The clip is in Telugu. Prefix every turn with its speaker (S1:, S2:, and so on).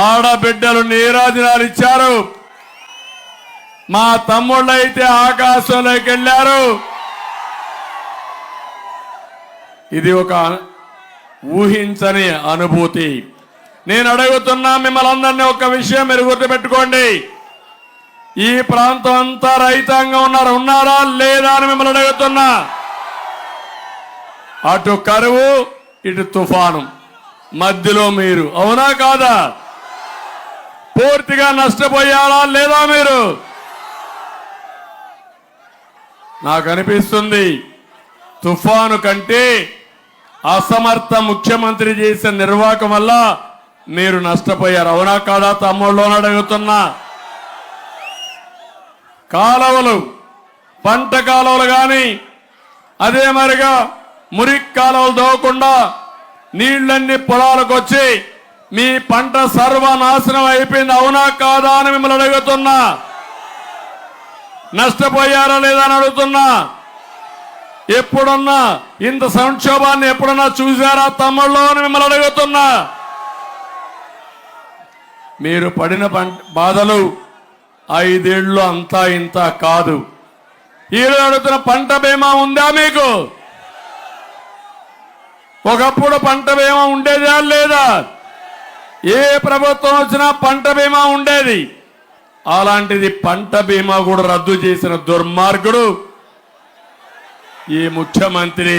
S1: ఆడబిడ్డలు నీరాజనాలు ఇచ్చారు. మా తమ్ముళ్ళైతే ఆకాశంలోకి వెళ్ళారు. ఇది ఒక ఊహించని అనుభూతి. నేను అడుగుతున్నా మిమ్మల్ని అందరినీ ఒక విషయం మీరు గుర్తుపెట్టుకోండి. ఈ ప్రాంతం అంతా రైతాంగం ఉన్నారా లేదా అని మిమ్మల్ని అడుగుతున్నా. అటు కరువు ఇటు తుఫాను మధ్యలో మీరు, అవునా కాదా? పూర్తిగా నష్టపోయారా లేదా మీరు? నాకు అనిపిస్తుంది తుఫాను కంటే అసమర్థ ముఖ్యమంత్రి చేసిన నిర్వాహకం వల్ల మీరు నష్టపోయారు, అవునా కాదా తమ్ముళ్ళు అని అడుగుతున్నా. కాలువలు, పంట కాలువలు కానీ అదే మరిగా మురికి కాలువలు దోవకుండా నీళ్లన్నీ పొలాలకు వచ్చి మీ పంట సర్వనాశనం అయిపోయింది, అవునా కాదా అని మిమ్మల్ని అడుగుతున్నా. నష్టపోయారా లేదా అని అడుగుతున్నా. ఎప్పుడన్నా ఇంత సంక్షోభాన్ని ఎప్పుడన్నా చూసారా తమ్ముళ్ళు అని మిమ్మల్ని అడుగుతున్నా. మీరు పడిన బాధలు 5 ఏళ్ళు అంతా ఇంత కాదు. ఈరోజు అడుగుతున్న పంట బీమా ఉందా మీకు? ఒకప్పుడు పంట బీమా ఉండేదా లేదా? ఏ ప్రభుత్వం వచ్చినా పంట బీమా ఉండేది. అలాంటిది పంట బీమా కూడా రద్దు చేసిన దుర్మార్గుడు ఈ ముఖ్యమంత్రి.